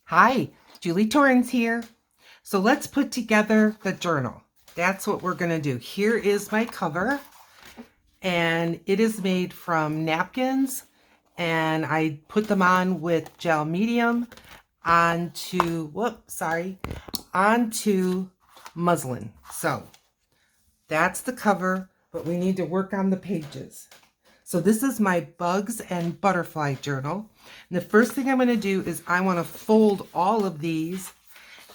Hi, Julie Torrens here. So let's put together the journal. That's what we're going to do. Here is my cover, and it is made from napkins, and I put them on with gel medium onto muslin. So that's the cover, but we need to work on the pages. So this is my bugs and butterfly journal. And the first thing I'm going to do is I want to fold all of these,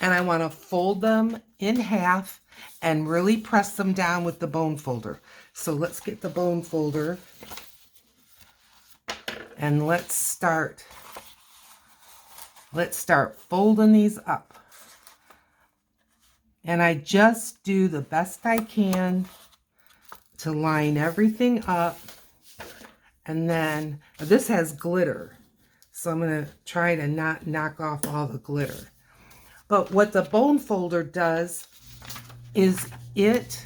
and I want to fold them in half and really press them down with the bone folder. So let's get the bone folder and let's start folding these up. And I just do the best I can to line everything up. And then this has glitter, so I'm going to try to not knock off all the glitter. But what the bone folder does is it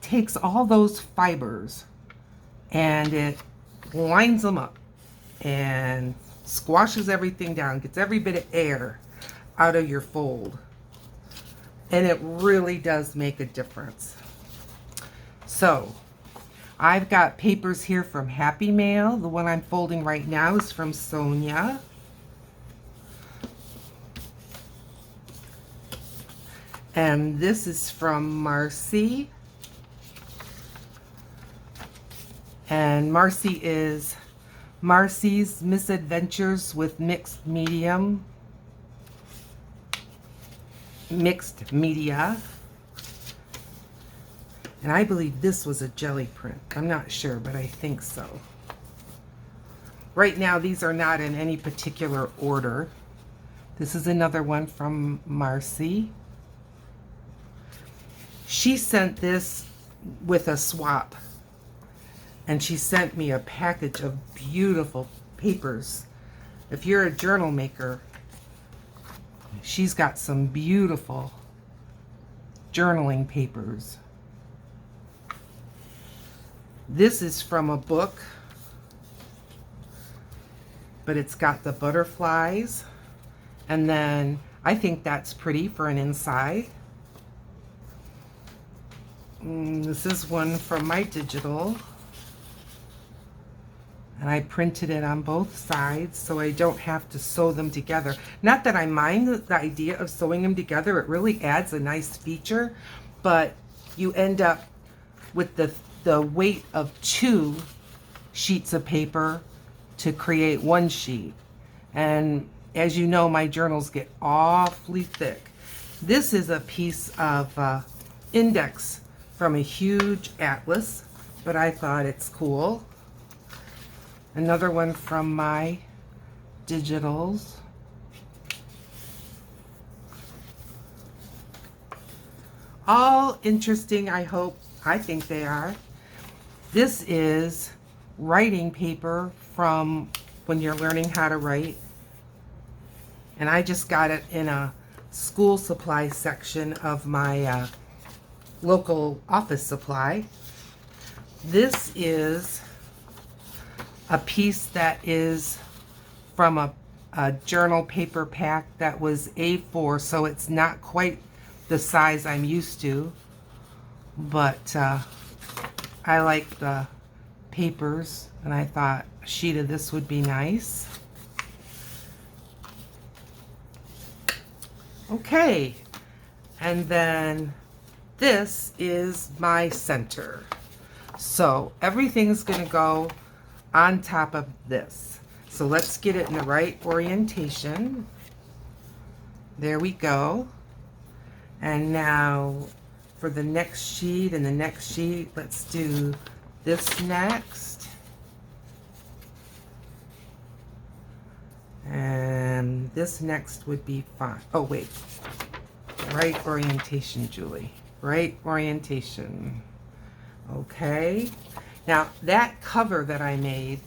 takes all those fibers and it lines them up and squashes everything down, gets every bit of air out of your fold. And it really does make a difference. So I've got papers here from Happy Mail. The one I'm folding right now is from Sonia. And this is from Marcy. And Marcy is Marcy's Misadventures with Mixed Media. And I believe this was a jelly print. I'm not sure, but I think so. Right now, these are not in any particular order. This is another one from Marcy. She sent this with a swap. And she sent me a package of beautiful papers. If you're a journal maker, she's got some beautiful journaling papers. This is from a book, but it's got the butterflies, and then I think that's pretty for an inside. This is one from my digital, and I printed it on both sides so I don't have to sew them together. Not that I mind the idea of sewing them together, it really adds a nice feature, but you end up with the weight of 2 sheets of paper to create 1 sheet. And as you know, my journals get awfully thick. This is a piece of index from a huge atlas, but I thought it's cool. Another one from my digitals. All interesting, I hope. I think they are. This is writing paper from when you're learning how to write. And I just got it in a school supply section of my local office supply. This is a piece that is from a journal paper pack that was A4, so it's not quite the size I'm used to, but I like the papers, and I thought a sheet of this would be nice. Okay, and then this is my center. So everything's going to go on top of this. So let's get it in the right orientation. There we go. And now for the next sheet and the next sheet, let's do this next. And this next would be fine. Oh, wait. Right orientation, Julie. Right orientation. Okay. Now, that cover that I made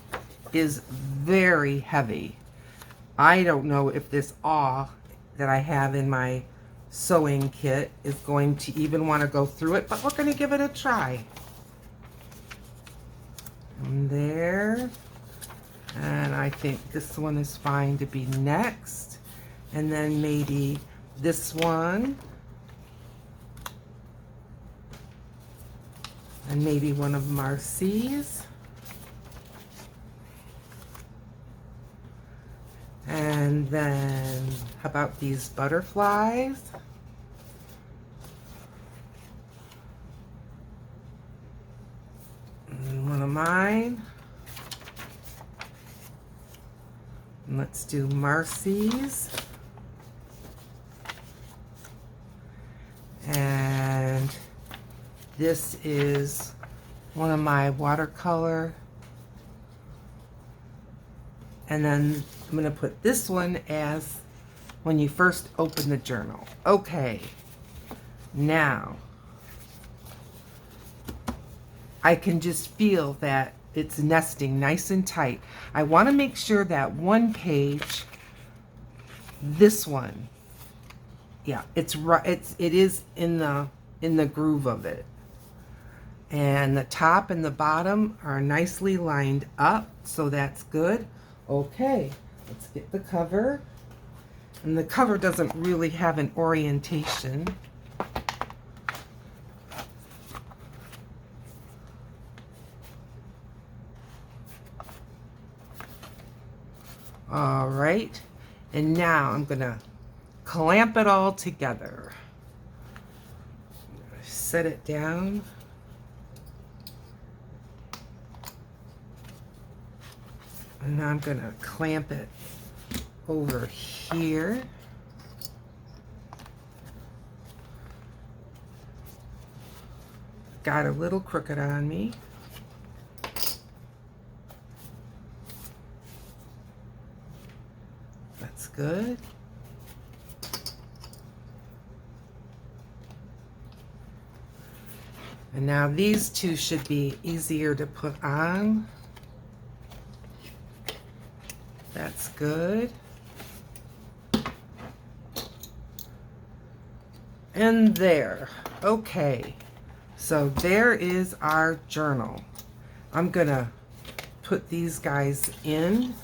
is very heavy. I don't know if this awl that I have in my sewing kit is going to even want to go through it, but we're going to give it a try. And there. And I think this one is fine to be next. And then maybe this one. And maybe one of Marcy's. And then, how about these butterflies? And one of mine. And let's do Marcy's. And this is one of my watercolor. And then I'm going to put this one as when you first open the journal. Okay, now I can just feel that it's nesting nice and tight. I want to make sure that one page, this one, yeah, it's right. It is in the groove of it, and the top and the bottom are nicely lined up, so that's good. Okay, let's get the cover. And the cover doesn't really have an orientation. All right, and now I'm gonna clamp it all together. Set it down. And now I'm gonna clamp it over here. Got a little crooked on me. That's good. And now these two should be easier to put on. That's good. And there. Okay. So there is our journal. I'm gonna put these guys in.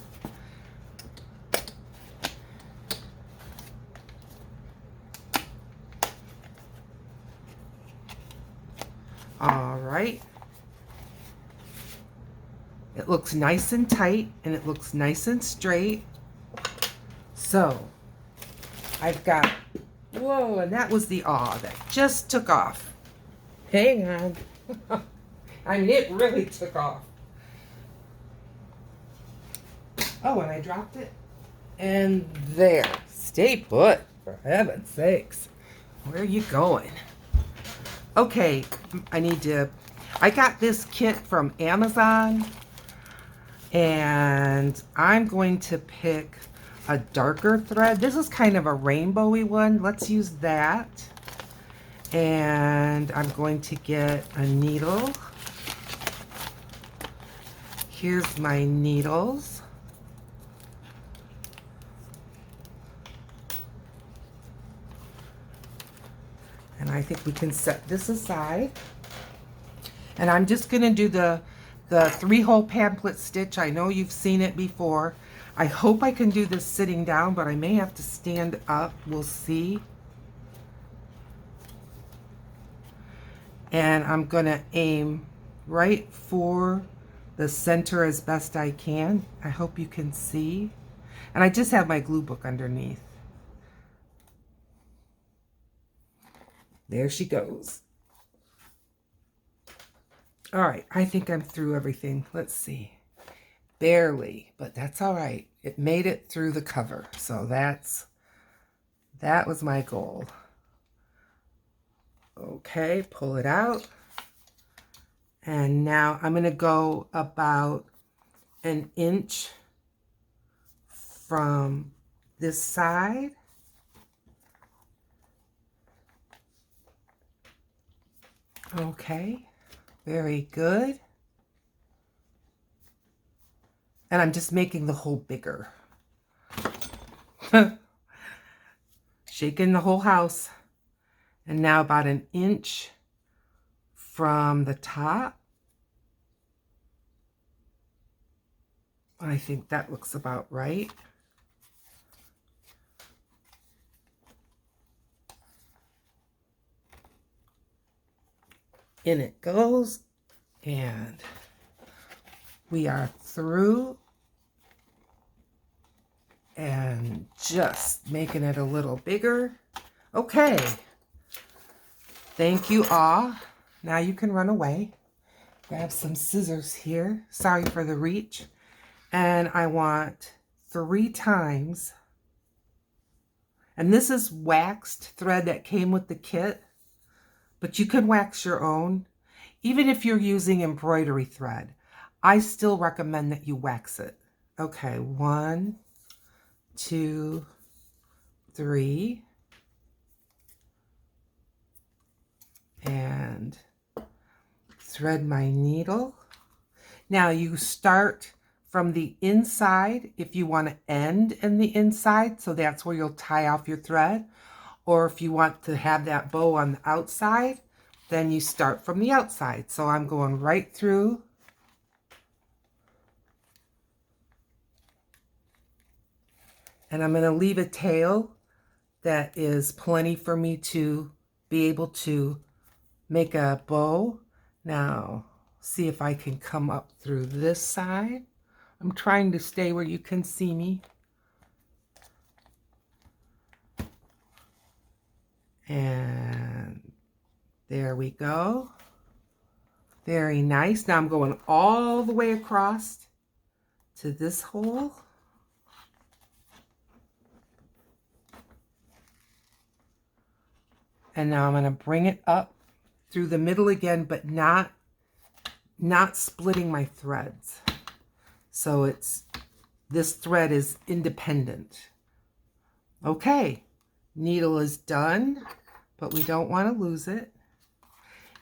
All right. It looks nice and tight, and it looks nice and straight. So I've got, whoa, and that was the awe that just took off. Hang on. I mean, it really took off. Oh, and I dropped it. And there. Stay put, for heaven's sakes. Where are you going? Okay, I got this kit from Amazon, and I'm going to pick a darker thread. This is kind of a rainbowy one. Let's use that. And I'm going to get a needle. Here's my needles. And I think we can set this aside. And I'm just going to do the 3-hole pamphlet stitch. I know you've seen it before. I hope I can do this sitting down, but I may have to stand up. We'll see. And I'm going to aim right for the center as best I can. I hope you can see. And I just have my glue book underneath. There she goes. All right, I think I'm through everything. Let's see. Barely, but that's all right. It made it through the cover, so that was my goal. Okay, pull it out. And now I'm going to go about an inch from this side. Okay, very good. And I'm just making the hole bigger. Shaking the whole house. And now about an inch from the top. I think that looks about right. In it goes, and we are through, and just making it a little bigger. Okay, thank you all. Now you can run away. Grab some scissors here. Sorry for the reach. And I want 3 times, and this is waxed thread that came with the kit, but you can wax your own. Even if you're using embroidery thread, I still recommend that you wax it. Okay, 1, 2, 3, and thread my needle. Now you start from the inside if you want to end in the inside, so that's where you'll tie off your thread. Or if you want to have that bow on the outside, then you start from the outside. So I'm going right through. And I'm going to leave a tail that is plenty for me to be able to make a bow. Now, see if I can come up through this side. I'm trying to stay where you can see me. And there we go. Very nice. Now I'm going all the way across to this hole. And now I'm going to bring it up through the middle again, but not splitting my threads. So this thread is independent. Okay, needle is done, but we don't want to lose it.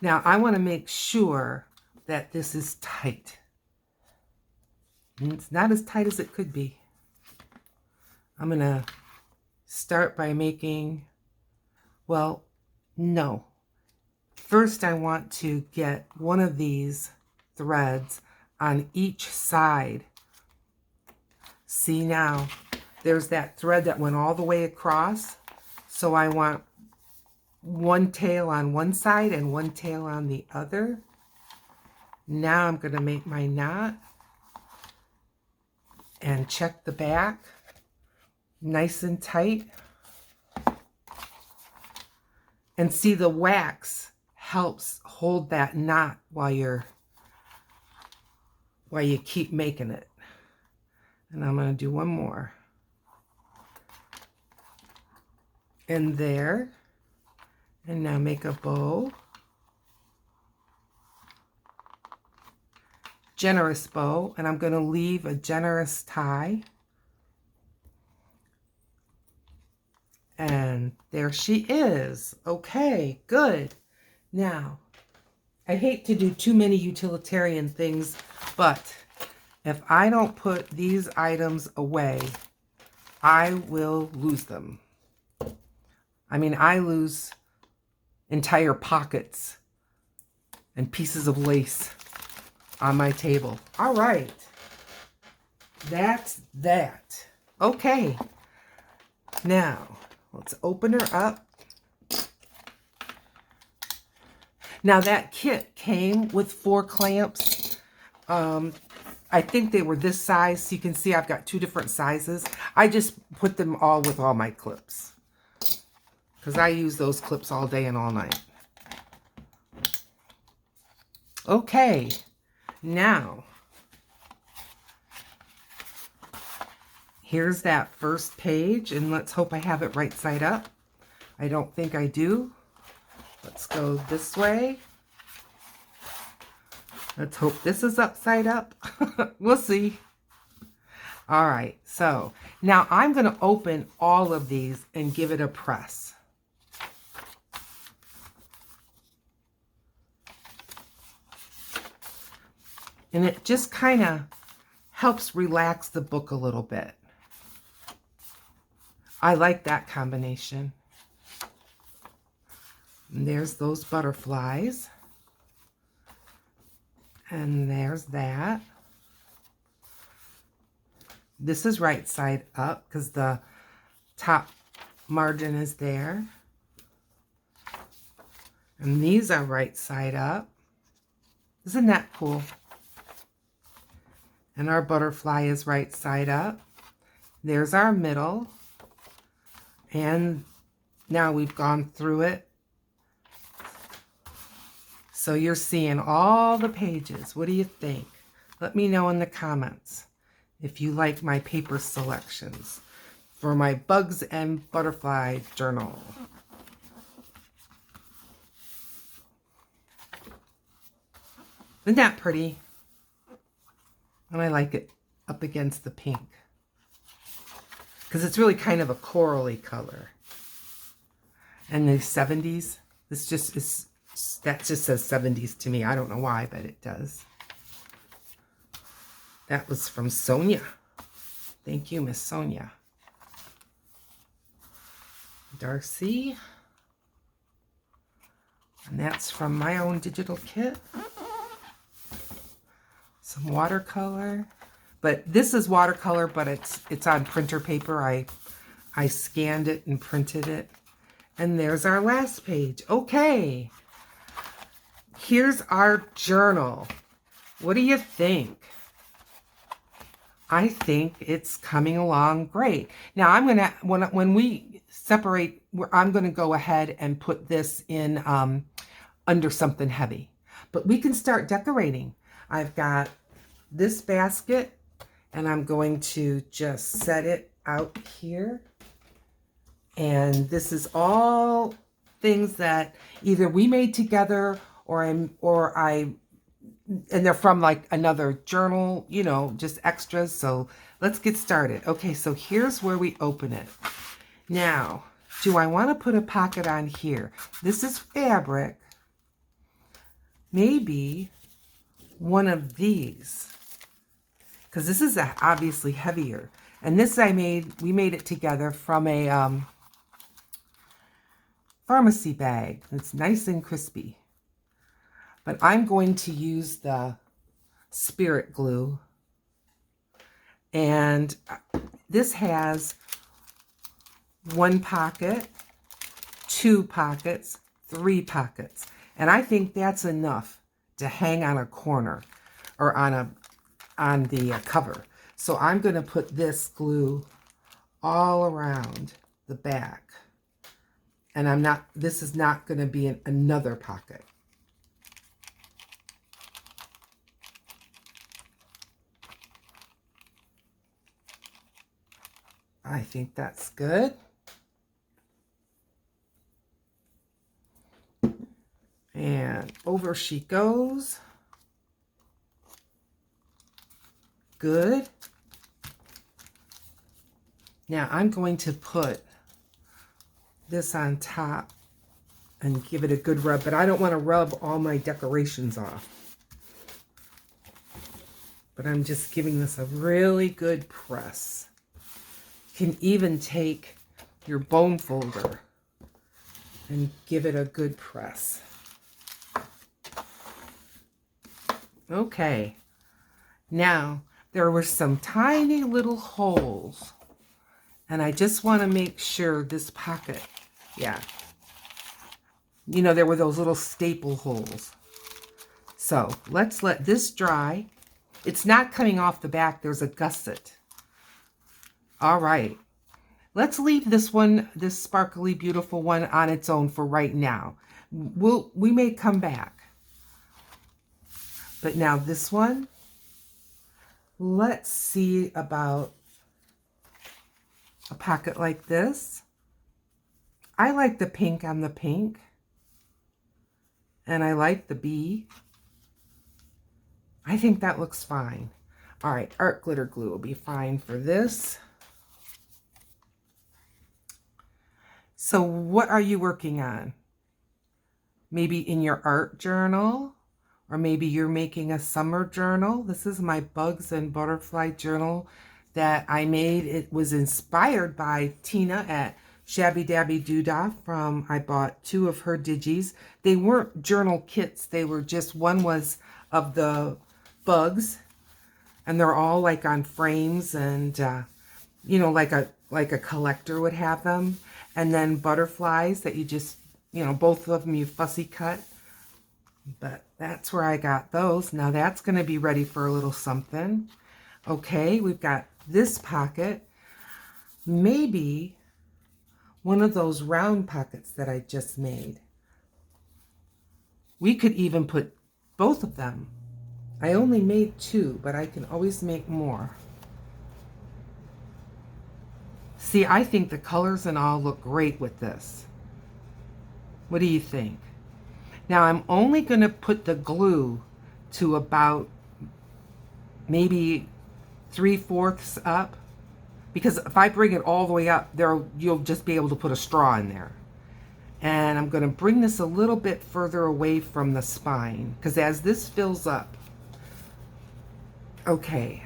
Now I want to make sure that this is tight. And it's not as tight as it could be. I'm going to start by making, well, no. First I want to get one of these threads on each side. See now, there's that thread that went all the way across. So I want one tail on one side and one tail on the other. Now I'm going to make my knot and check the back, nice and tight. And see, the wax helps hold that knot while you keep making it. And I'm going to do one more. And there. And now make a bow. Generous bow. And I'm going to leave a generous tie. And there she is. Okay, good. Now, I hate to do too many utilitarian things, but if I don't put these items away, I will lose them. I mean, I lose entire pockets and pieces of lace on my table. All right. That's that. Okay. Now, let's open her up. Now that kit came with 4 clamps. I think they were this size. So you can see I've got 2 different sizes. I just put them all with all my clips, because I use those clips all day and all night. Okay, now here's that first page, and let's hope I have it right side up. I don't think I do. Let's go this way. Let's hope this is upside up. We'll see. All right, so now I'm going to open all of these and give it a press. And it just kind of helps relax the book a little bit. I like that combination. And there's those butterflies. And there's that. This is right side up because the top margin is there. And these are right side up. Isn't that cool? And our butterfly is right side up. There's our middle. And now we've gone through it. So you're seeing all the pages. What do you think? Let me know in the comments if you like my paper selections for my Bugs and Butterfly journal. Isn't that pretty? And I like it up against the pink because it's really kind of a corally color. And the 70s, this just is, that just says 70s to me. I don't know why, but it does. That was from Sonia. Thank you, Miss Sonia. Darcy. And that's from my own digital kit. Some watercolor. But this is watercolor, but it's on printer paper. I scanned it and printed it. And there's our last page. Okay. Here's our journal. What do you think? I think it's coming along great. Now I'm gonna, when we separate, I'm gonna go ahead and put this in under something heavy. But we can start decorating. I've got this basket and I'm going to just set it out here. And this is all things that either we made together or I and they're from like another journal, you know, just extras. So let's get started. Okay, so here's where we open it. Now, do I want to put a pocket on here? This is fabric. Maybe one of these, because this is obviously heavier. And this we made it together from a pharmacy bag. It's nice and crispy. But I'm going to use the spirit glue. And this has 1 pocket, 2 pockets, 3 pockets. And I think that's enough to hang on a corner or on the cover. So I'm going to put this glue all around the back. And this is not going to be another pocket. I think that's good. And over she goes. Good. Now I'm going to put this on top and give it a good rub, but I don't want to rub all my decorations off. But I'm just giving this a really good press. You can even take your bone folder and give it a good press. Okay. Now, there were some tiny little holes. And I just want to make sure this pocket, yeah. You know, there were those little staple holes. So, let's let this dry. It's not coming off the back. There's a gusset. All right. Let's leave this one, this sparkly, beautiful one on its own for right now. We may come back. But now this one, let's see about a pocket like this. I like the pink on the pink. And I like the bee. I think that looks fine. All right, art glitter glue will be fine for this. So what are you working on? Maybe in your art journal, or maybe you're making a summer journal. This is my Bugs and Butterfly journal that I made. It was inspired by Tina at Shabby Dabby Doodah I bought 2 of her digis. They weren't journal kits. They were just, one was of the bugs and they're all like on frames, and you know, like a collector would have them. And then butterflies that you just, you know, both of them you fussy cut. But that's where I got those. Now that's going to be ready for a little something. Okay, we've got this pocket. Maybe one of those round pockets that I just made. We could even put both of them. I only made 2, but I can always make more. See, I think the colors and all look great with this. What do you think? Now I'm only going to put the glue to about maybe 3/4 up, because if I bring it all the way up there, you'll just be able to put a straw in there. And I'm going to bring this a little bit further away from the spine, because as this fills up, okay,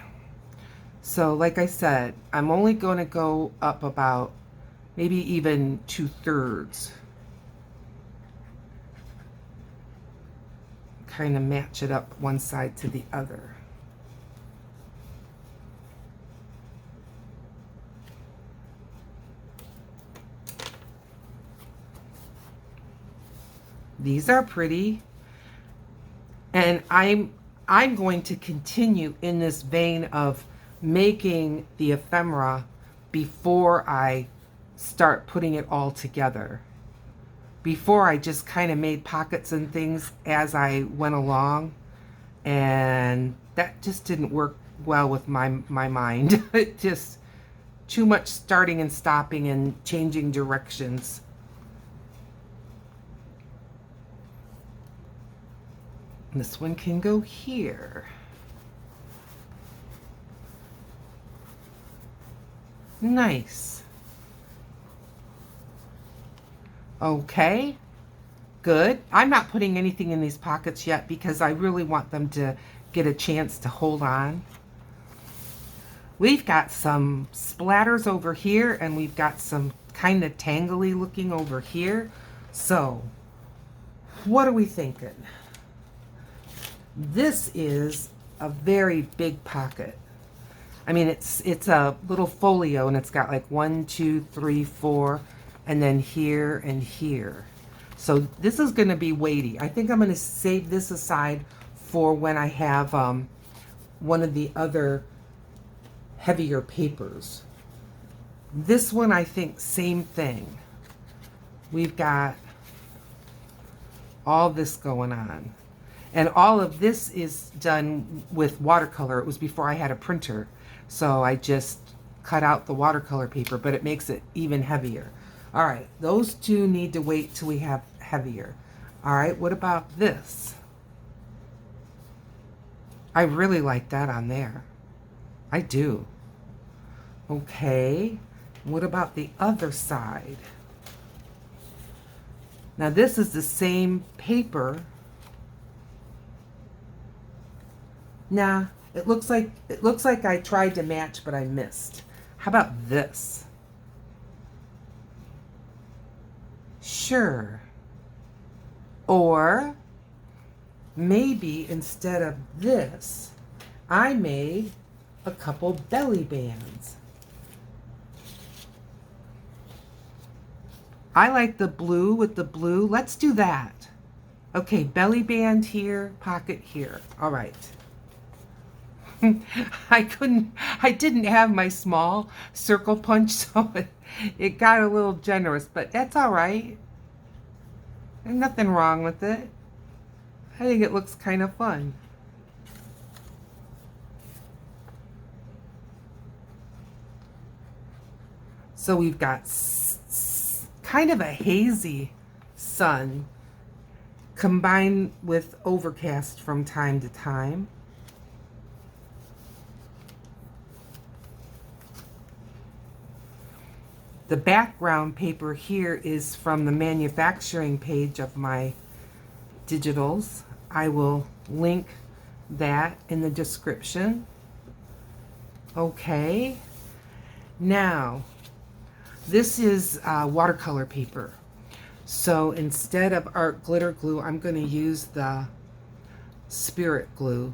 so like I said, I'm only going to go up about maybe even 2/3. Kind of match it up one side to the other. These are pretty, and I'm going to continue in this vein of making the ephemera before I start putting it all together. Before, I just kind of made pockets and things as I went along, and that just didn't work well with my mind. It just too much starting and stopping and changing directions. This one can go here. Nice. Okay, good. I'm not putting anything in these pockets yet because I really want them to get a chance to hold on. We've got some splatters over here, and we've got some kind of tangly looking over here. So, what are we thinking? This is a very big pocket. I mean, it's a little folio, and it's got like 1, 2, 3, 4, and then here and here. So this is going to be weighty. I think I'm going to save this aside for when I have one of the other heavier papers. This one, I think, same thing. We've got all this going on. And all of this is done with watercolor. It was before I had a printer. So I just cut out the watercolor paper, but it makes it even heavier. All right, those two need to wait till we have heavier. All right, what about this? I really like that on there. I do. Okay, what about the other side? Now this is the same paper. Nah, it looks like I tried to match, but I missed. How about this? Sure. Or maybe instead of this, I made a couple belly bands. I like the blue with the blue. Let's do that. Okay, belly band here, pocket here. All right. I didn't have my small circle punch, so it got a little generous, but that's all right. There's nothing wrong with it. I think it looks kind of fun. So we've got kind of a hazy sun combined with overcast from time to time. The background paper here is from the manufacturing page of my digitals. I will link that in the description. Okay, now this is watercolor paper. So instead of art glitter glue, I'm going to use the spirit glue.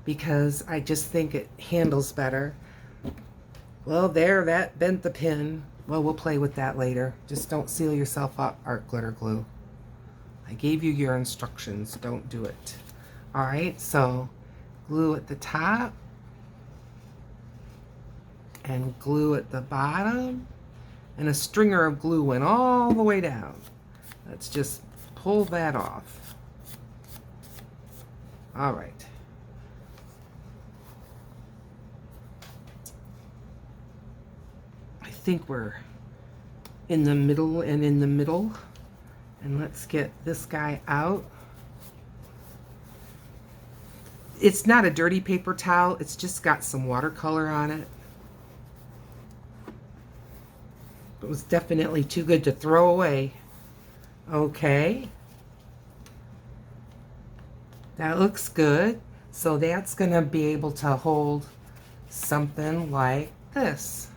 because I just think it handles better. Well, there, that bent the pin. Well, we'll play with that later. Just don't seal yourself up, art glitter glue. I gave you your instructions. Don't do it. All right, so glue at the top and glue at the bottom. And a stringer of glue went all the way down. Let's just pull that off. All right. I think we're in the middle and in the middle. And let's get this guy out. It's not a dirty paper towel. It's just got some watercolor on it. It was definitely too good to throw away. Okay. That looks good. So that's going to be able to hold something like this.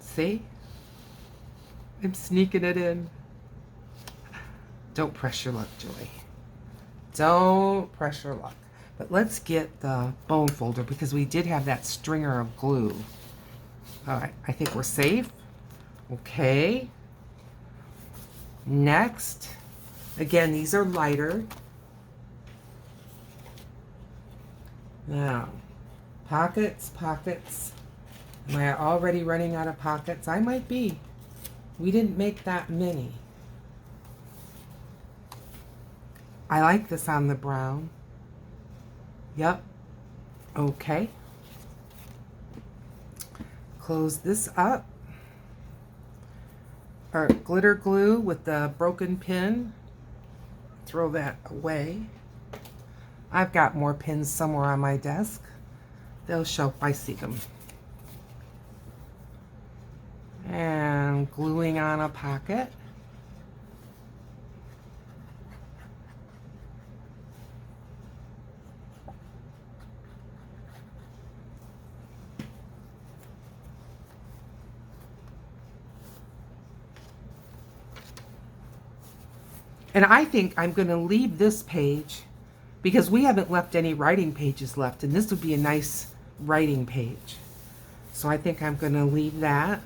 See? I'm sneaking it in. Don't press your luck, Joy. Don't press your luck. But let's get the bone folder because we did have that stringer of glue. All right, I think we're safe. Okay. Next. Again, these are lighter. Now, pockets, pockets. Am I already running out of pockets? I might be. We didn't make that many. I like this on the brown. Yep. Okay. Close this up. Our glitter glue with the broken pin. Throw that away. I've got more pins somewhere on my desk. They'll show if I see them. And gluing on a pocket. And I think I'm going to leave this page because we haven't left any writing pages left, and this would be a nice writing page. So I think I'm going to leave that.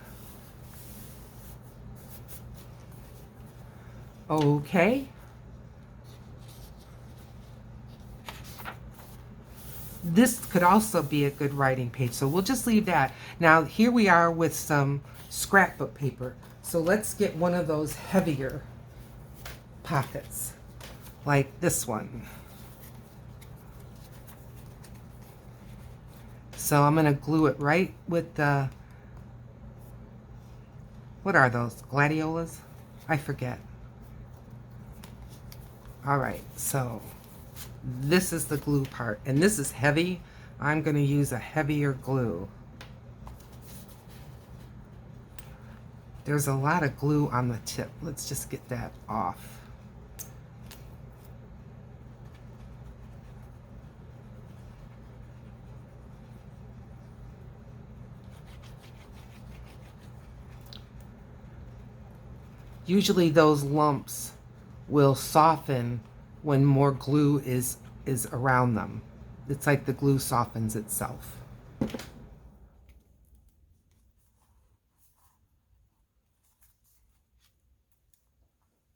Okay. This could also be a good writing page, so we'll just leave that. Now, here we are with some scrapbook paper. So let's get one of those heavier pockets, like this one. So I'm going to glue it right with the, what are those, gladiolas? I forget. All right, so this is the glue part, and this is heavy. I'm going to use a heavier glue. There's a lot of glue on the tip. Let's just get that off. Usually those lumps will soften when more glue is around them. It's like the glue softens itself.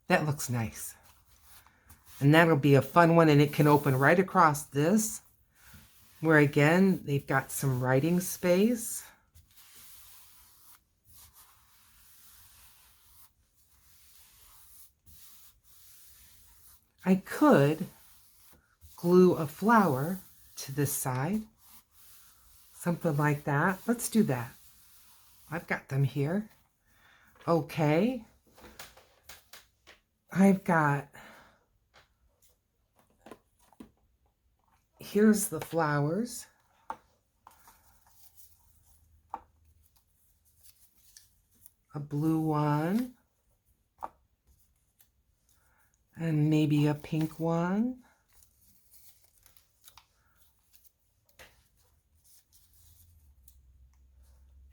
That looks nice. And that'll be a fun one, and it can open right across this, where again, they've got some writing space. I could glue a flower to this side, something like that. Let's do that. I've got them here. Okay. I've got, here's the flowers. A blue one. And maybe a pink one.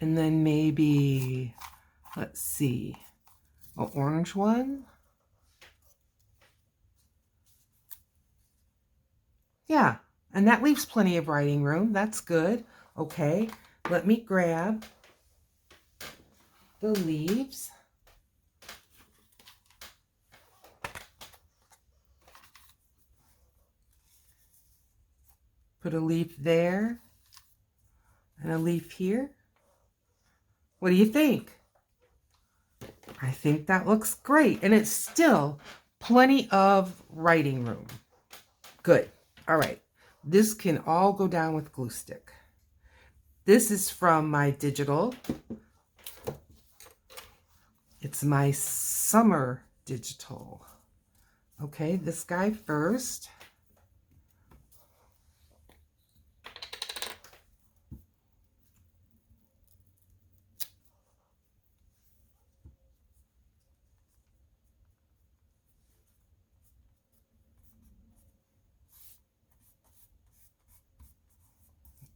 And then maybe, let's see, an orange one. Yeah, And that leaves plenty of writing room. That's good. Okay, let me grab the leaves. Put a leaf there and a leaf here. What do you think? I think that looks great. And it's still plenty of writing room. Good. All right. This can all go down with glue stick. This is from my digital. It's my summer digital. Okay, this guy first.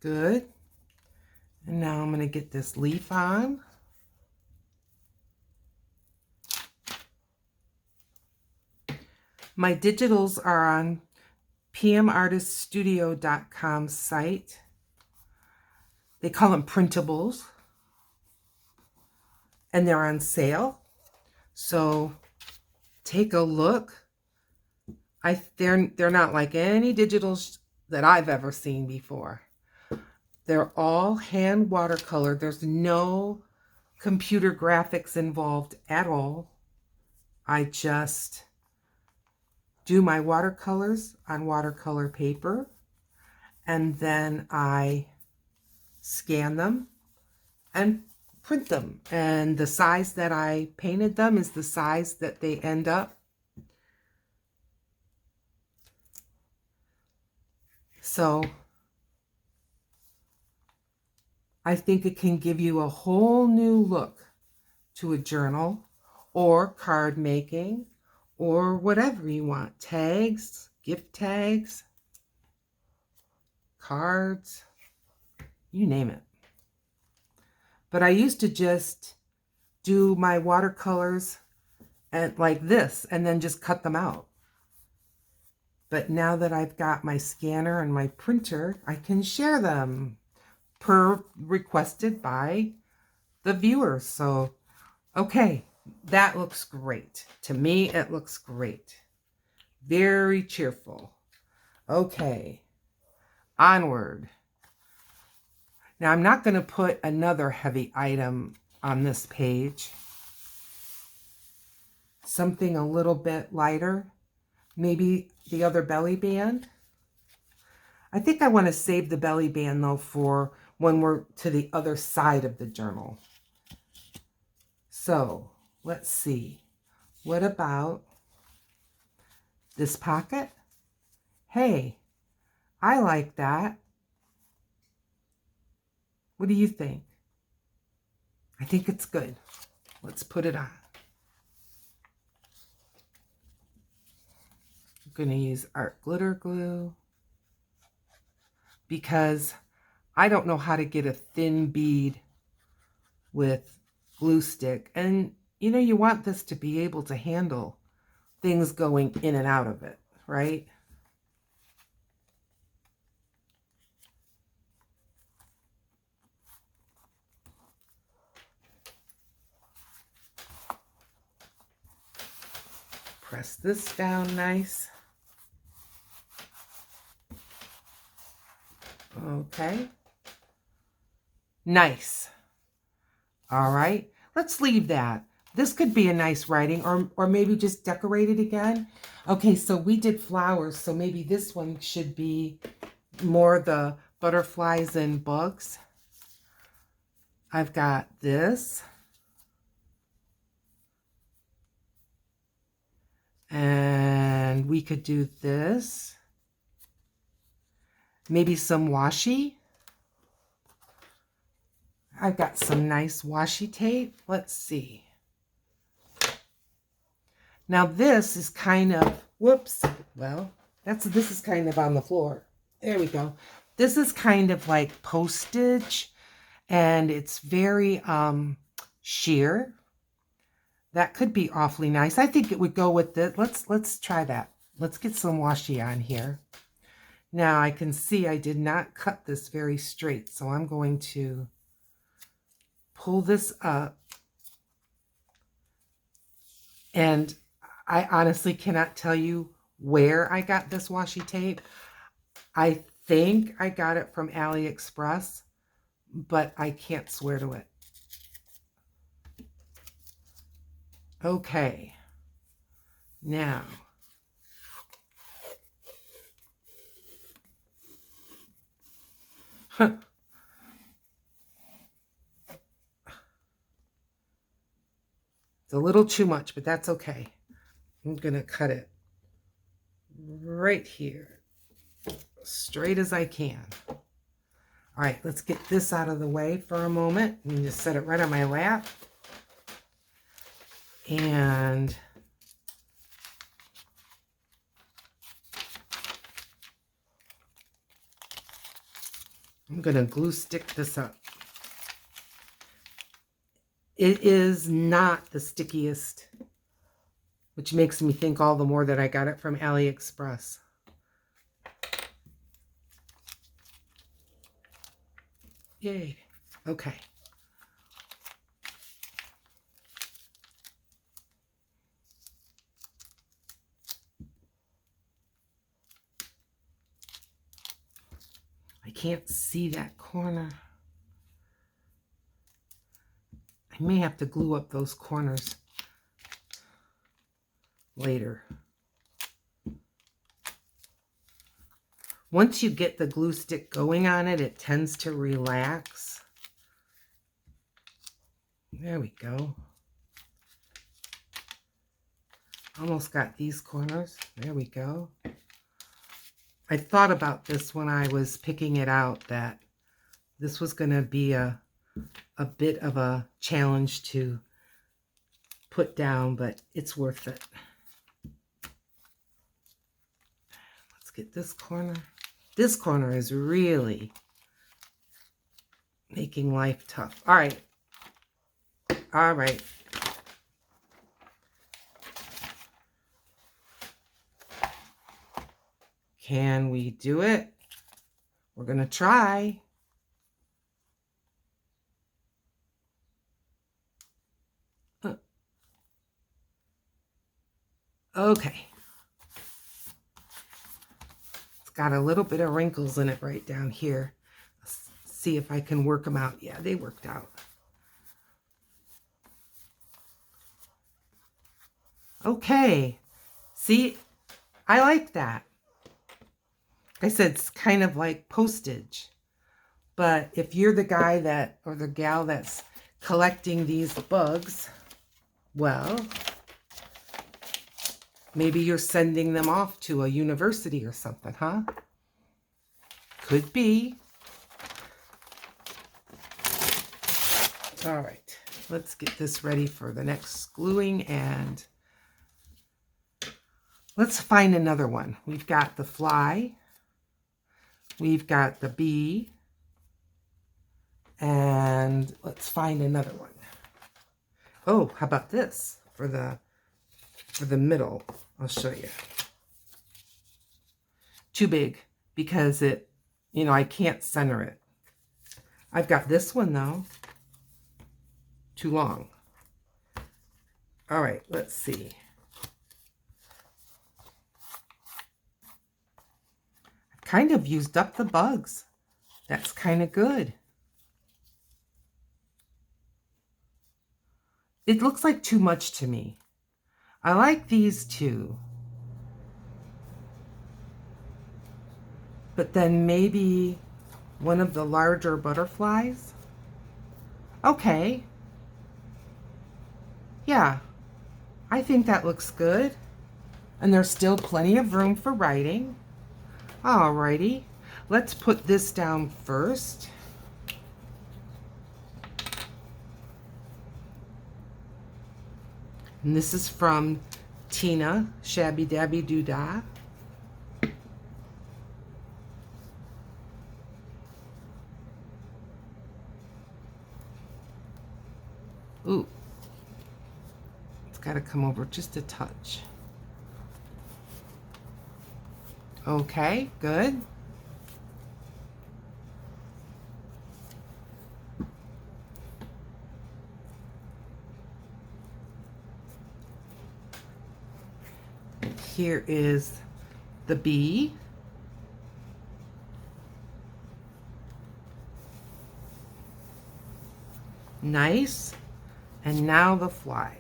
Good. And now I'm going to get this leaf on. My digitals are on pmartiststudio.com site. They call them printables. And they're on sale. So take a look. They're not like any digitals that I've ever seen before. They're all hand watercolor. There's no computer graphics involved at all. I just do my watercolors on watercolor paper, and then I scan them and print them. And the size that I painted them is the size that they end up. So I think it can give you a whole new look to a journal or card making or whatever you want. Tags, gift tags, cards, you name it. But I used to just do my watercolors and like this and then just cut them out. But now that I've got my scanner and my printer, I can share them per requested by the viewers. So, okay, that looks great. To me, it looks great. Very cheerful. Okay, onward. Now, I'm not going to put another heavy item on this page. Something a little bit lighter. Maybe the other belly band. I think I want to save the belly band, though, for when we're to the other side of the journal. So, let's see. What about this pocket? Hey, I like that. What do you think? I think it's good. Let's put it on. I'm going to use art glitter glue because I don't know how to get a thin bead with glue stick. And, you know, you want this to be able to handle things going in and out of it, right? Press this down nice. Okay. Nice. All right. Let's leave that. This could be a nice writing, or maybe just decorate it again. Okay, so we did flowers, so maybe this one should be more the butterflies and bugs. I've got this. And we could do this. Maybe some washi. I've got some nice washi tape. Let's see. Now this is kind of, whoops, well, this is kind of on the floor. There we go. This is kind of like postage, and it's very sheer. That could be awfully nice. I think it would go with it. Let's try that. Let's get some washi on here. Now I can see I did not cut this very straight, so I'm going to pull this up. And I honestly cannot tell you where I got this washi tape. I think I got it from AliExpress, but I can't swear to it. Okay. Now, it's a little too much, but that's okay. I'm going to cut it right here, straight as I can. All right, let's get this out of the way for a moment. And just set it right on my lap. And I'm going to glue stick this up. It is not the stickiest, which makes me think all the more that I got it from AliExpress. Yay. Okay. I can't see that corner. I may have to glue up those corners later. Once you get the glue stick going on it, it tends to relax. There we go. Almost got these corners. There we go. I thought about this when I was picking it out, that this was going to be a bit of a challenge to put down, but it's worth it. Let's get this corner. This corner is really making life tough. All right. All right. Can we do it? We're going to try. Okay. It's got a little bit of wrinkles in it right down here. Let's see if I can work them out. Yeah, they worked out. Okay. See, I like that. I said it's kind of like postage. But if you're the guy that, or the gal that's collecting these bugs, well, maybe you're sending them off to a university or something, huh? Could be. All right, let's get this ready for the next gluing, and let's find another one. We've got the fly. We've got the bee. And let's find another one. Oh, how about this for the middle? I'll show you. Too big because it, you know, I can't center it. I've got this one though. Too long. All right, let's see. I've kind of used up the bugs. That's kind of good. It looks like too much to me. I like these two. But then maybe one of the larger butterflies. Okay. Yeah, I think that looks good. And there's still plenty of room for writing. Alrighty, let's put this down first. And this is from Tina, Shabby Dabby Doodah. Ooh, it's got to come over just a touch. Okay, good. here is the bee. Nice. And now the fly.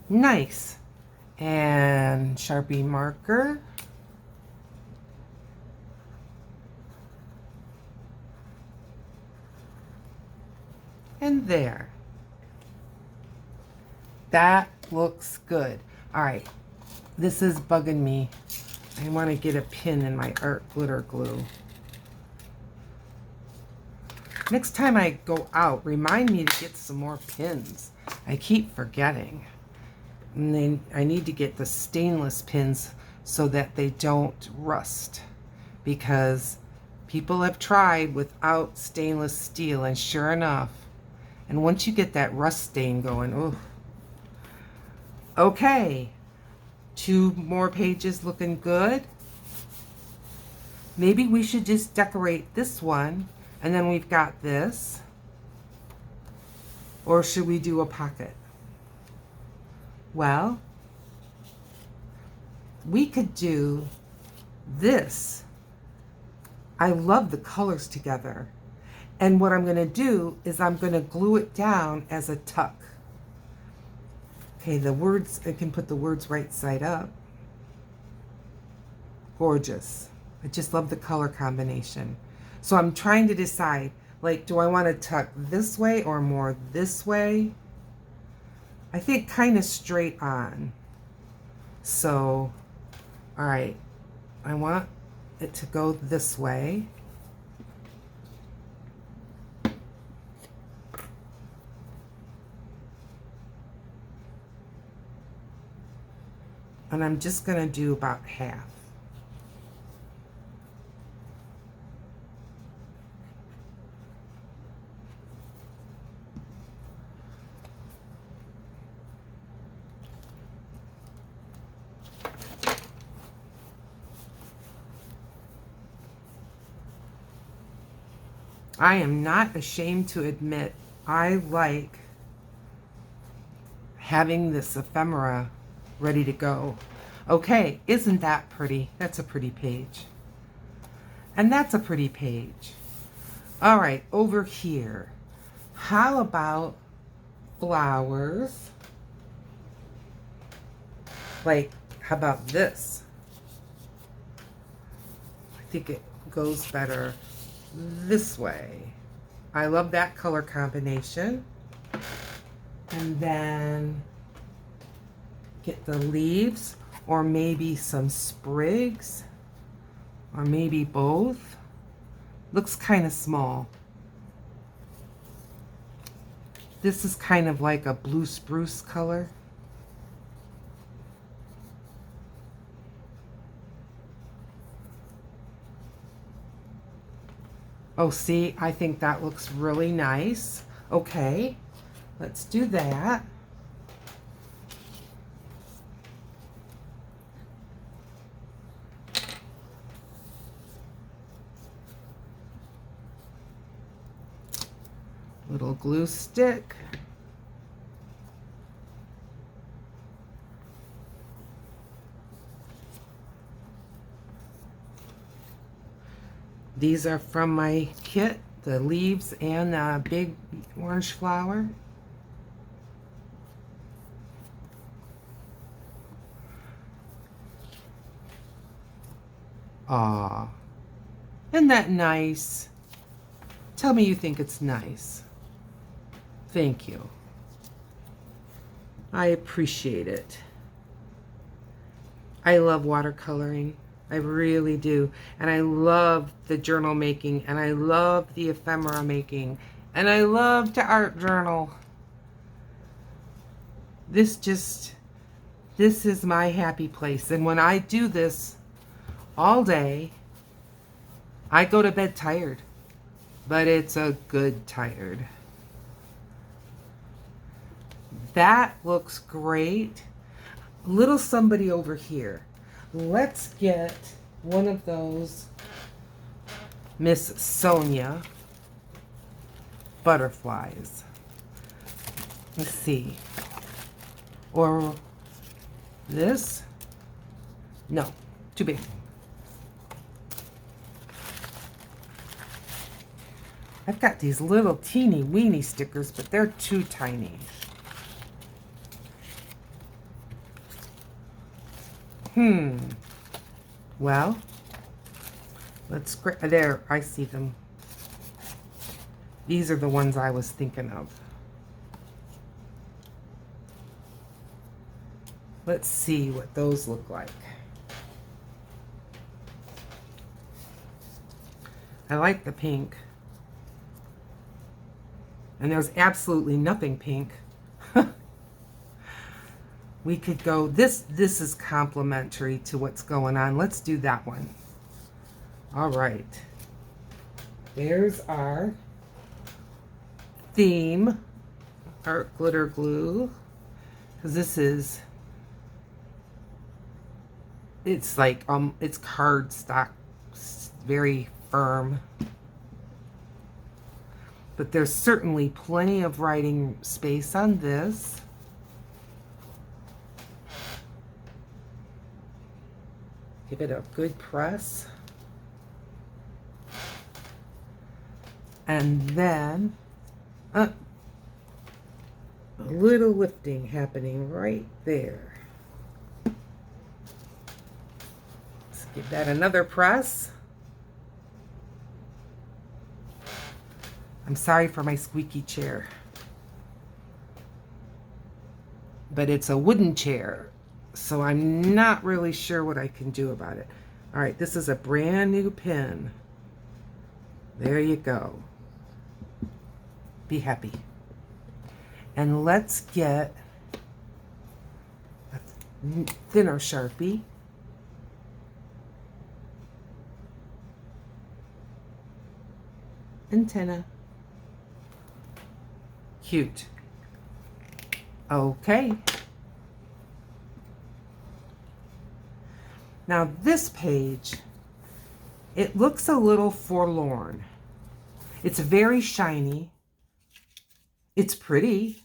Nice. And Sharpie marker. And there. That looks good. All right, this is bugging me. I want to get a pin in my art glitter glue. Next time I go out, remind me to get some more pins. I keep forgetting. And then I need to get the stainless pins so that they don't rust, because people have tried without stainless steel, and sure enough, and once you get that rust stain going, oh. Okay, 2 more pages looking good. Maybe we should just decorate this one, and then we've got this. Or should we do a pocket? Well, we could do this. I love the colors together. And what I'm going to do is I'm going to glue it down as a tuck. Okay, the words, I can put the words right side up. Gorgeous. I just love the color combination. So I'm trying to decide, like, do I want to tuck this way or more this way? I think kind of straight on. So, all right, I want it to go this way. And I'm just going to do about half. I am not ashamed to admit I like having this ephemera ready to go. Okay, isn't that pretty? That's a pretty page. And that's a pretty page. All right, over here. How about flowers? Like, how about this? I think it goes better this way. I love that color combination. And then get the leaves, or maybe some sprigs, or maybe both. Looks kind of small. This is kind of like a blue spruce color. Oh, see, I think that looks really nice. Okay, let's do that. Little glue stick. These are from my kit, the leaves and the big orange flower. Aw, isn't that nice? Tell me you think it's nice. Thank you. I appreciate it. I love watercoloring. I really do. And I love the journal making, and I love the ephemera making, and I love to art journal. This is my happy place. And when I do this all day, I go to bed tired, but it's a good tired. That looks great. little somebody over here. Let's get one of those Miss Sonia butterflies. Let's see. Or this? No, too big. I've got these little teeny weeny stickers, but they're too tiny. Well, let's there, I see them. These are the ones I was thinking of. Let's see what those look like. I like the pink. And there's absolutely nothing pink. We could go, this is complementary to what's going on. Let's do that one. All right. There's our theme, our glitter glue. Because this is, it's like, it's cardstock, very firm. But there's certainly plenty of writing space on this. Give it a good press. And then a little lifting happening right there. Let's give that another press. I'm sorry for my squeaky chair, but it's a wooden chair, so I'm not really sure what I can do about it. All right, this is a brand new pin. There you go. Be happy. And let's get a thinner Sharpie. Antenna. Cute. Okay. Now this page, it looks a little forlorn. It's very shiny. It's pretty.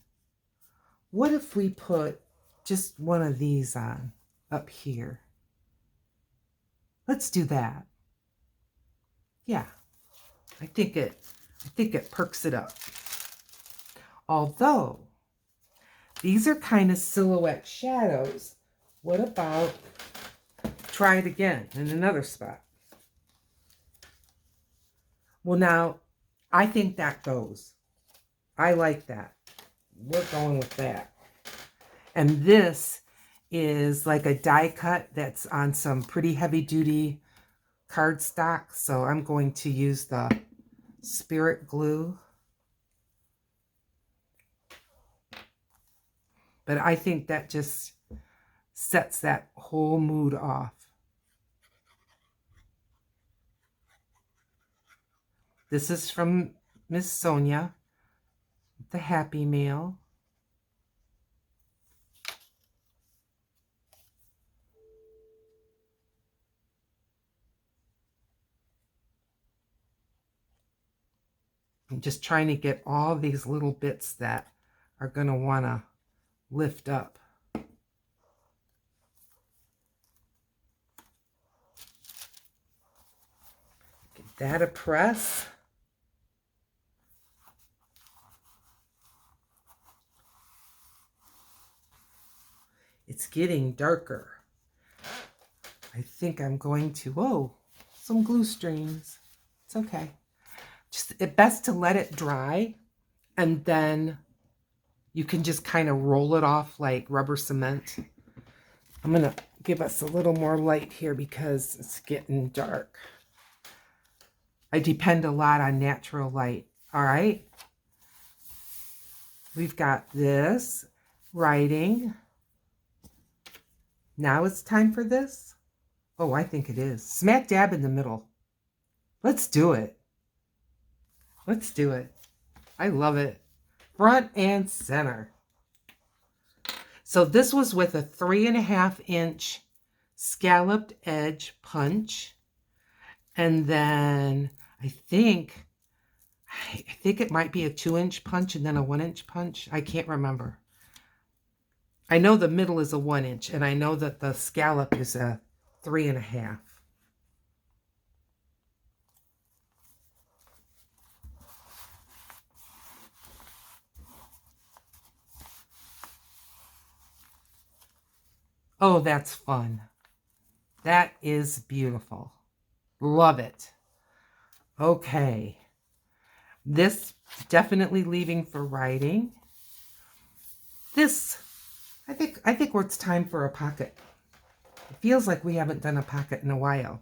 What if we put just one of these on up here? Let's do that. Yeah. I think it perks it up. Although these are kind of silhouette shadows. What about try it again in another spot? Well, now I think that goes. I like that. We're going with that. And this is like a die cut that's on some pretty heavy duty cardstock. So I'm going to use the Spirit glue. But I think that just sets that whole mood off. This is from Miss Sonia, the Happy Mail. I'm just trying to get all these little bits that are going to want to lift up. Give that a press. It's getting darker. I think I'm going to, whoa, some glue streams. It's okay. Just it's best to let it dry, and then you can just kind of roll it off like rubber cement. I'm going to give us a little more light here because it's getting dark. I depend a lot on natural light. All right. We've got this writing. Now it's time for this. Oh, I think it is. Smack dab in the middle. Let's do it. Let's do it. I love it. Front and center. So this was with a 3.5-inch scalloped edge punch. And then I think it might be a 2-inch punch and then a 1-inch punch. I can't remember. I know the middle is a 1-inch, and I know that the scallop is a 3.5. Oh, that's fun. That is beautiful. Love it. Okay. This definitely leaving for writing. This, I think it's time for a pocket. It feels like we haven't done a pocket in a while.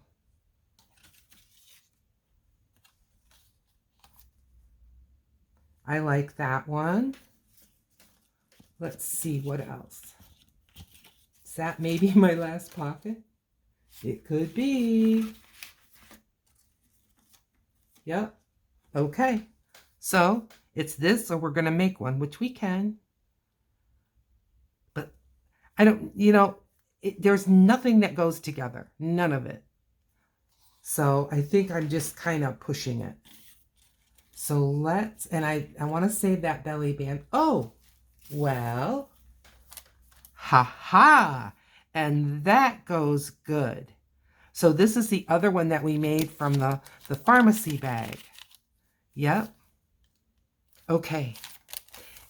I like that one. Let's see what else. Is that maybe my last pocket? It could be. Yep. Okay. So it's this, or we're going to make one, which we can. But I don't, there's nothing that goes together. None of it. So I think I'm just kind of pushing it. So let's, and I want to save that belly band. Oh, well, ha. And that goes good. So this is the other one that we made from the pharmacy bag. Yep. Okay.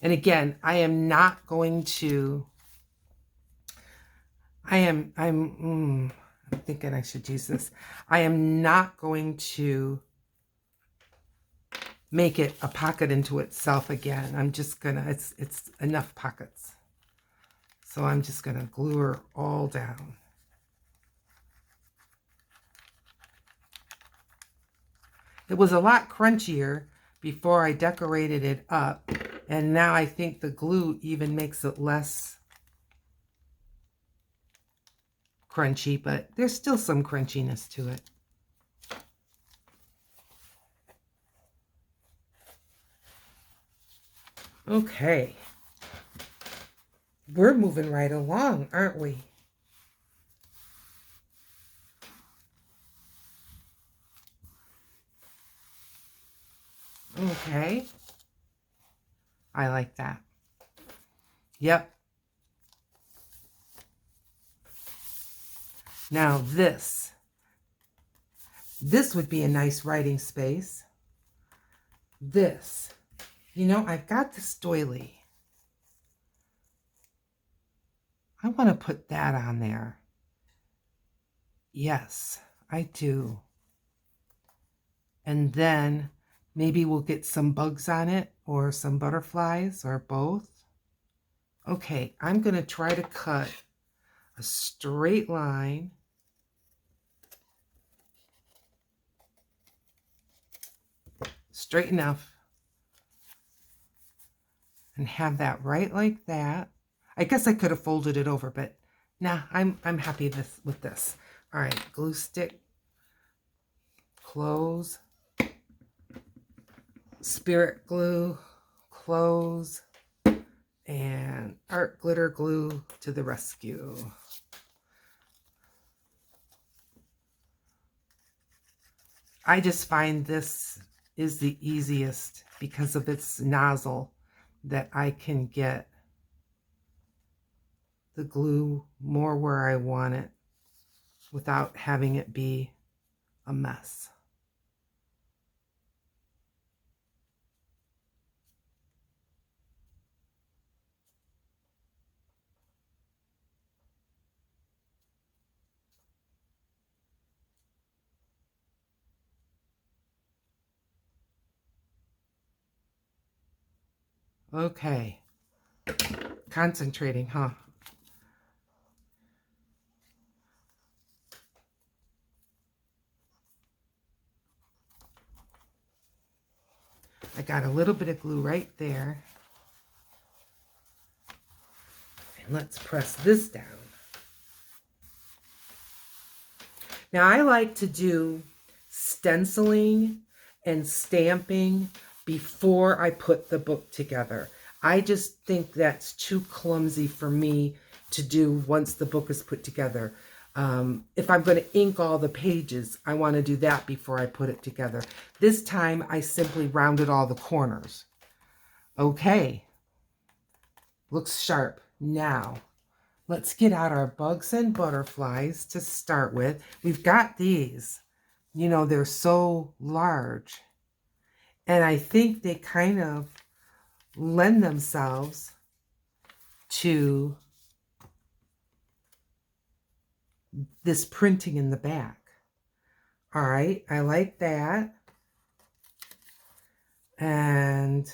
And again, I am not going to, I'm thinking I should use this. I am not going to make it a pocket into itself again. I'm just gonna, it's enough pockets. So I'm just gonna glue her all down. It was a lot crunchier before I decorated it up, and now I think the glue even makes it less crunchy, but there's still some crunchiness to it. Okay. We're moving right along, aren't we? Okay. I like that. Yep. Now this would be a nice writing space. This, I've got this doily. I want to put that on there. Yes, I do. And then maybe we'll get some bugs on it, or some butterflies, or both. Okay, I'm going to try to cut a straight line. Straight enough. And have that right like that. I guess I could have folded it over, but nah, I'm happy with this. All right, glue stick, close, spirit glue, close, and art glitter glue to the rescue. I just find this is the easiest because of its nozzle, that I can get the glue more where I want it without having it be a mess. Okay. Concentrating, huh? I got a little bit of glue right there. And let's press this down. Now I like to do stenciling and stamping before I put the book together. I just think that's too clumsy for me to do once the book is put together. If I'm going to ink all the pages, I want to do that before I put it together. This time, I simply rounded all the corners. Okay, looks sharp. Now, let's get out our bugs and butterflies to start with. We've got these. You know, they're so large. And I think they kind of lend themselves to this printing in the back. All right, I like that. And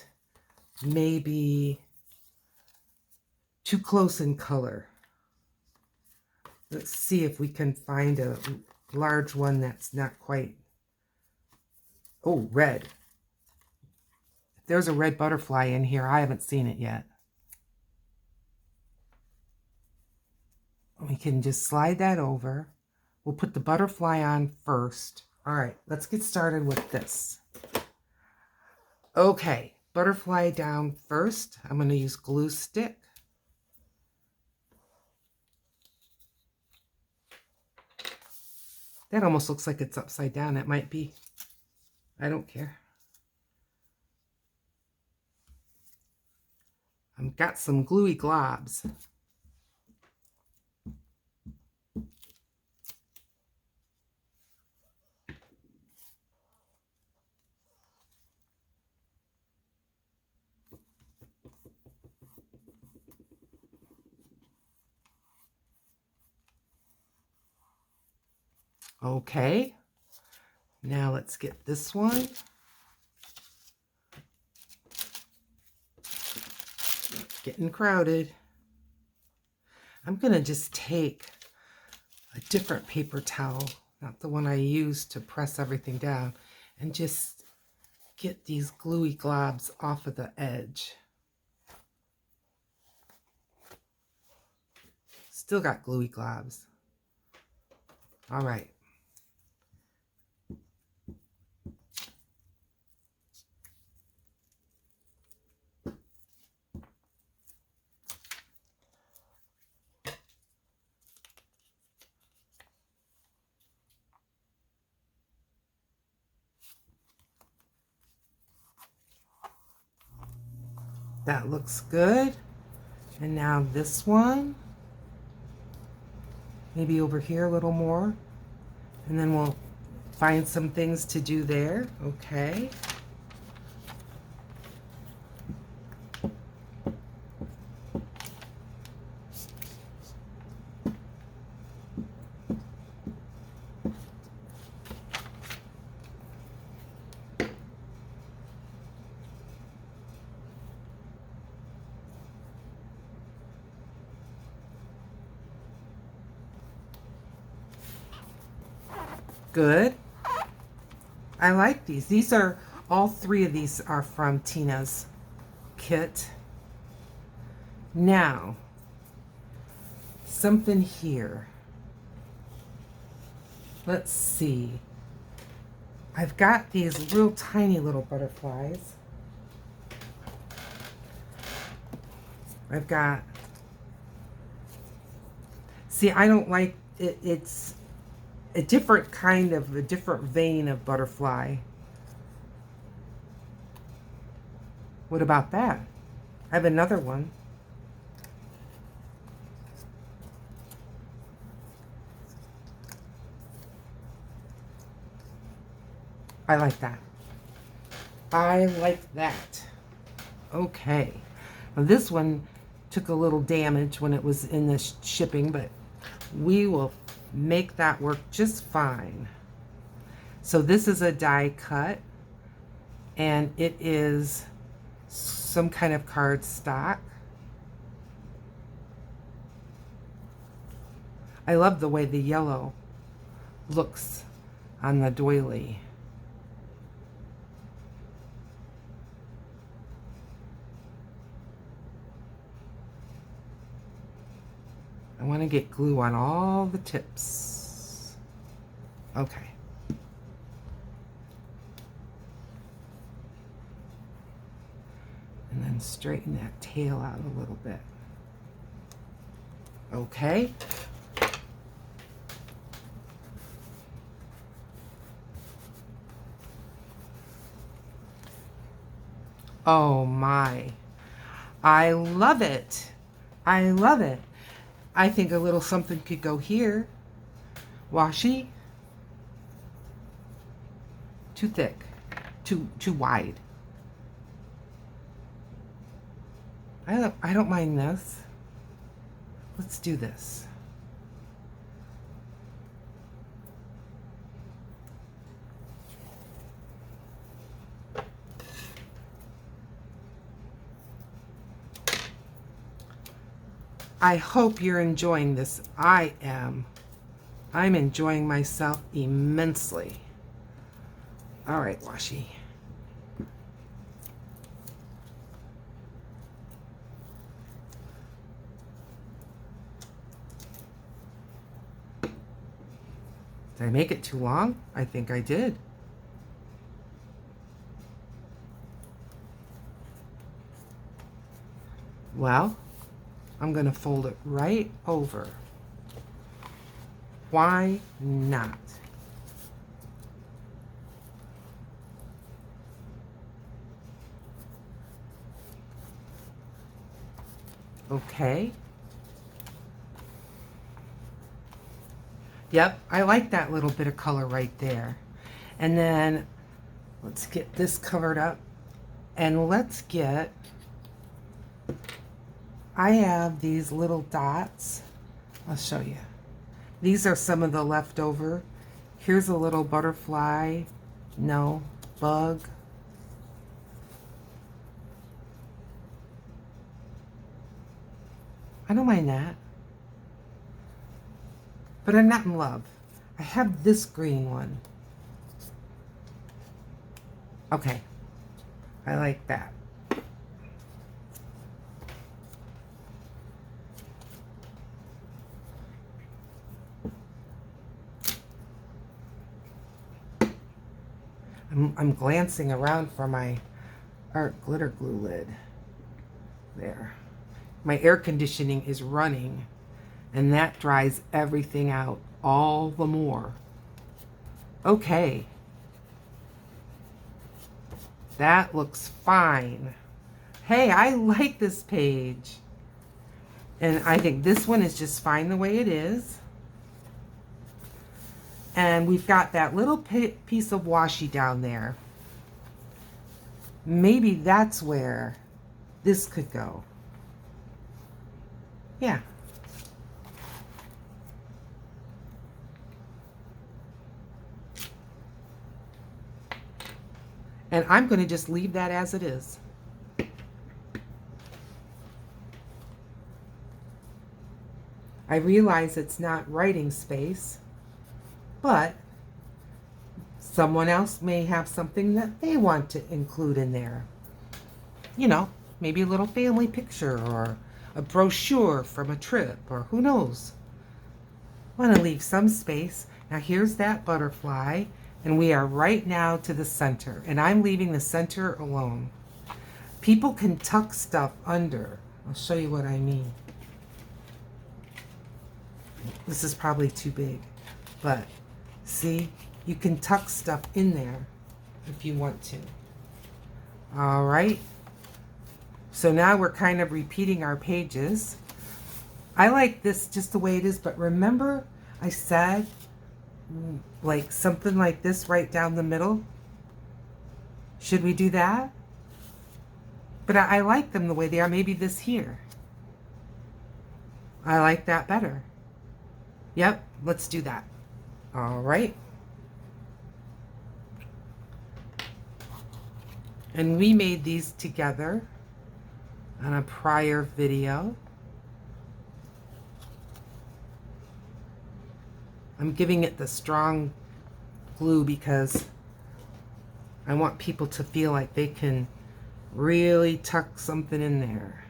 maybe too close in color. Let's see if we can find a large one that's not quite... Oh, red. There's a red butterfly in here. I haven't seen it yet. We can just slide that over. We'll put the butterfly on first. All right, let's get started with this. Okay, butterfly down first. I'm going to use glue stick. That almost looks like it's upside down. It might be. I don't care. I've got some gluey globs. Okay, now let's get this one. Getting crowded. I'm going to just take a different paper towel, not the one I use to press everything down, and just get these gluey globs off of the edge. Still got gluey globs. All right. That looks good. And now this one. Maybe over here a little more. And then we'll find some things to do there. Okay. Good. I like these. These are, all three of these are from Tina's kit. Now, something here. Let's see. I've got these real tiny little butterflies. I've got, see, I don't like it. It's a different kind of, a different vein of butterfly. What about that? I have another one. I like that. I like that. Okay. Now this one took a little damage when it was in the shipping, but we will make that work just fine. So this is a die cut, and it is some kind of cardstock. I love the way the yellow looks on the doily. I want to get glue on all the tips. Okay. And then and straighten that tail out a little bit. Okay. Oh my. I love it. I love it. I think a little something could go here. Washi. Too thick. Too wide. I don't mind this. Let's do this. I hope you're enjoying this. I am. I'm enjoying myself immensely. All right, washi. Did I make it too long? I think I did. Well, I'm going to fold it right over. Why not? Okay. Yep, I like that little bit of color right there. And then let's get this covered up. And let's get, I have these little dots. I'll show you. These are some of the leftover. Here's a little butterfly. No, bug. I don't mind that. But I'm not in love. I have this green one. Okay. I like that. I'm glancing around for my art glitter glue lid. There. My air conditioning is running, and that dries everything out all the more. Okay. That looks fine. Hey, I like this page. And I think this one is just fine the way it is. And we've got that little piece of washi down there. Maybe that's where this could go. Yeah. And I'm going to just leave that as it is. I realize it's not writing space, but someone else may have something that they want to include in there. You know, maybe a little family picture or a brochure from a trip, or who knows. I want to leave some space. Now here's that butterfly, and we are right now to the center, and I'm leaving the center alone. People can tuck stuff under. I'll show you what I mean. This is probably too big, but see, you can tuck stuff in there if you want to. All right. So now we're kind of repeating our pages. I like this just the way it is, but remember I said like something like this right down the middle? Should we do that? But I like them the way they are. Maybe this here. I like that better. Yep, let's do that. All right. And we made these together on a prior video. I'm giving it the strong glue because I want people to feel like they can really tuck something in there.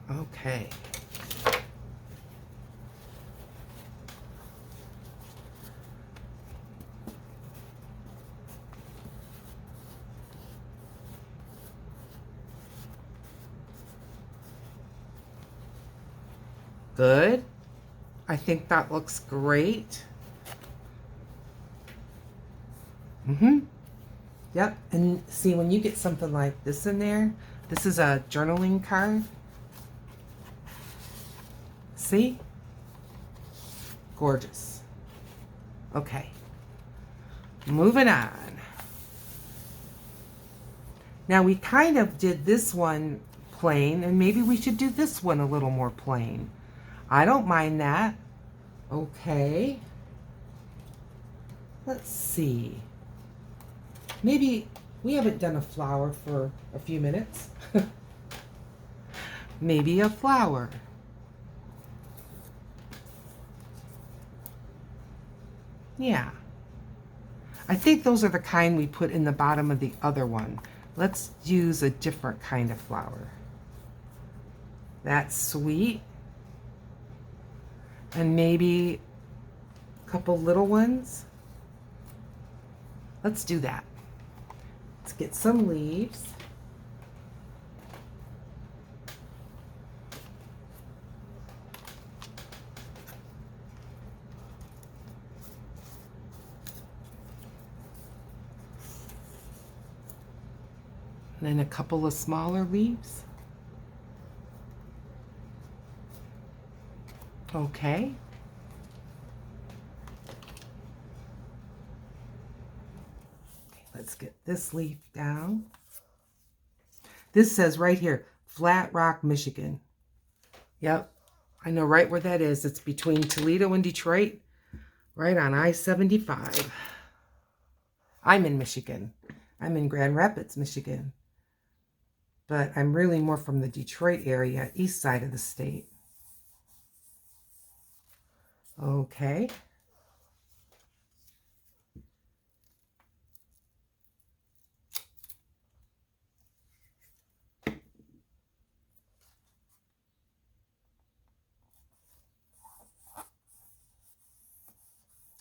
Okay. Good. I think that looks great. Yep. And see, when you get something like this in there, this is a journaling card. See? Gorgeous. Okay. Moving on. Now we kind of did this one plain, and maybe we should do this one a little more plain. I don't mind that. Okay. Let's see. Maybe we haven't done a flower for a few minutes. Maybe a flower. Yeah. I think those are the kind we put in the bottom of the other one. Let's use a different kind of flower. That's sweet. And maybe a couple little ones. Let's do that. Let's get some leaves. And then a couple of smaller leaves. Okay. Let's get this leaf down. This says right here, Flat Rock, Michigan. Yep, I know right where that is. It's between Toledo and Detroit, right on I-75. I'm in Michigan. I'm in Grand Rapids, Michigan. But I'm really more from the Detroit area, east side of the state. Okay.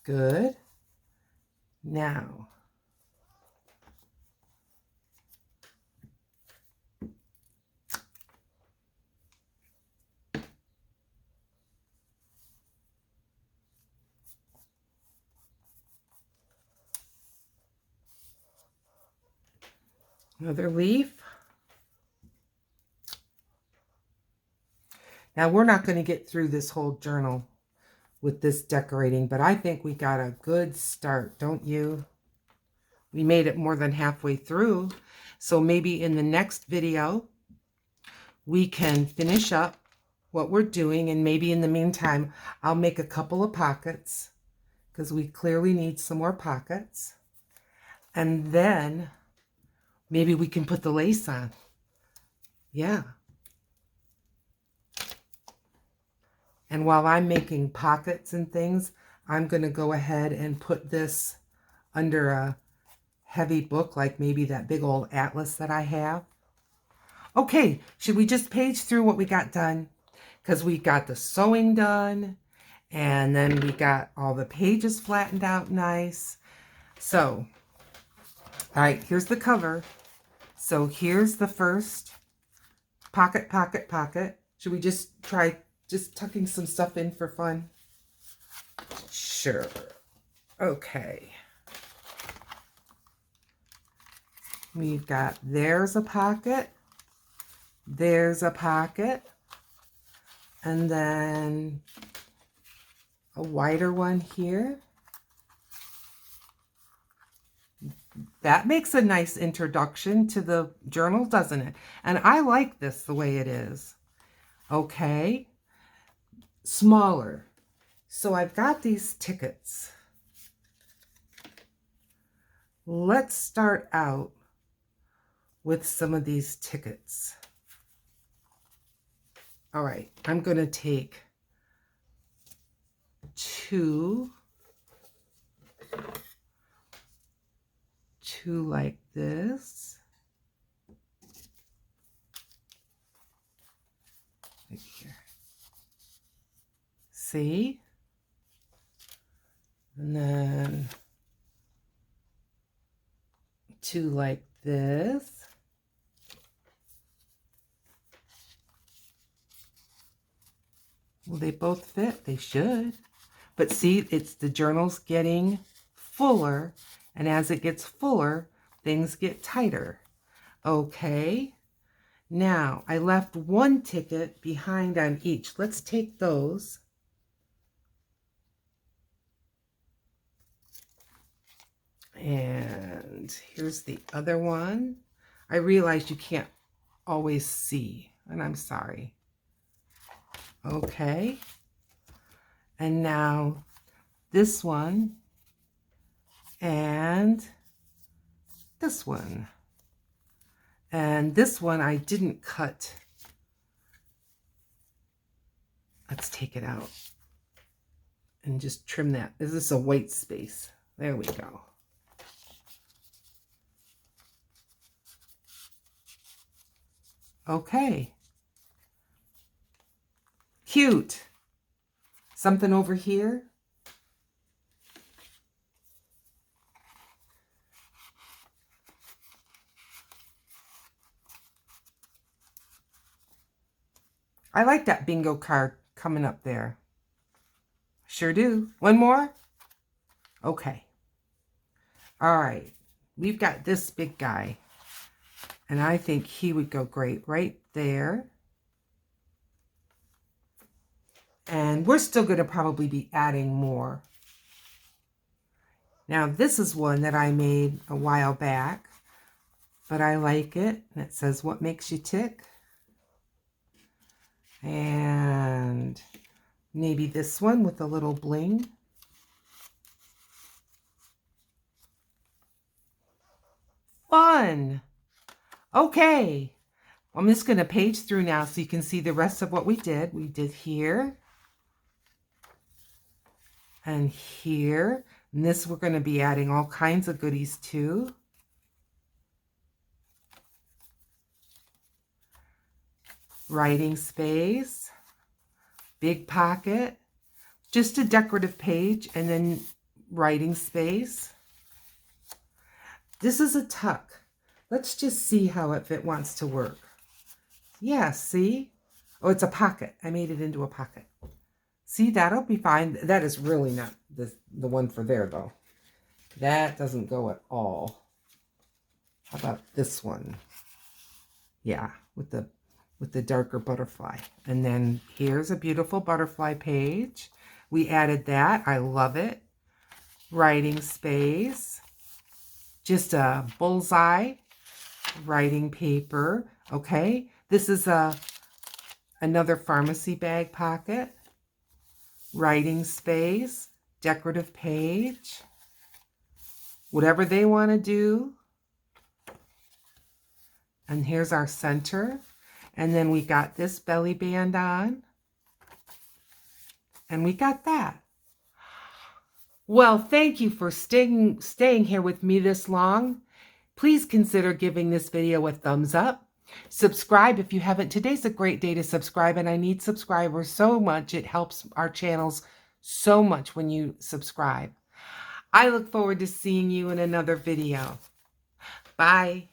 Good. Now, another leaf. Now, we're not going to get through this whole journal with this decorating, but I think we got a good start, don't you? We made it more than halfway through, so maybe in the next video, we can finish up what we're doing, and maybe in the meantime, I'll make a couple of pockets, because we clearly need some more pockets. And then maybe we can put the lace on. Yeah. And while I'm making pockets and things, I'm going to go ahead and put this under a heavy book, like maybe that big old atlas that I have. Okay, should we just page through what we got done? Because we got the sewing done, and then we got all the pages flattened out nice. So, all right, here's the cover. So here's the first pocket, pocket, pocket. Should we just try just tucking some stuff in for fun? Sure. Okay. We've got, there's a pocket, there's a pocket, and then a wider one here. That makes a nice introduction to the journal, doesn't it? And I like this the way it is. Okay. Smaller. So I've got these tickets. Let's start out with some of these tickets. All right, I'm going to take two like this. Right here. See? And then two like this. Will they both fit? They should. But see, it's the journal's getting fuller, and as it gets fuller, things get tighter. Okay. Now, I left one ticket behind on each. Let's take those. And here's the other one. I realize you can't always see, and I'm sorry. Okay. And now this one and this one. And this one I didn't cut. Let's take it out and just trim that. Is this a white space? There we go. Okay. Cute. Something over here. I like that bingo card coming up there. Sure do. One more? Okay. All right. We've got this big guy. And I think he would go great right there. And we're still going to probably be adding more. Now, this is one that I made a while back, but I like it. And it says, "What makes you tick?" And maybe this one with a little bling. Fun! Okay. I'm just going to page through now so you can see the rest of what we did. We did here. And here. And this we're going to be adding all kinds of goodies to. Writing space. Big pocket. Just a decorative page and then writing space. This is a tuck. Let's just see how it wants to work. Yeah, see? Oh, it's a pocket. I made it into a pocket. See, that'll be fine. That is really not the one for there, though. That doesn't go at all. How about this one? Yeah, with the darker butterfly. And then here's a beautiful butterfly page. We added that. I love it. Writing space. Just a bullseye. Writing paper. Okay. This is another pharmacy bag pocket. Writing space. Decorative page. Whatever they want to do. And here's our center. And then we got this belly band on. And we got that. Well, thank you for staying here with me this long. Please consider giving this video a thumbs up. Subscribe if you haven't. Today's a great day to subscribe, and I need subscribers so much. It helps our channels so much when you subscribe. I look forward to seeing you in another video. Bye.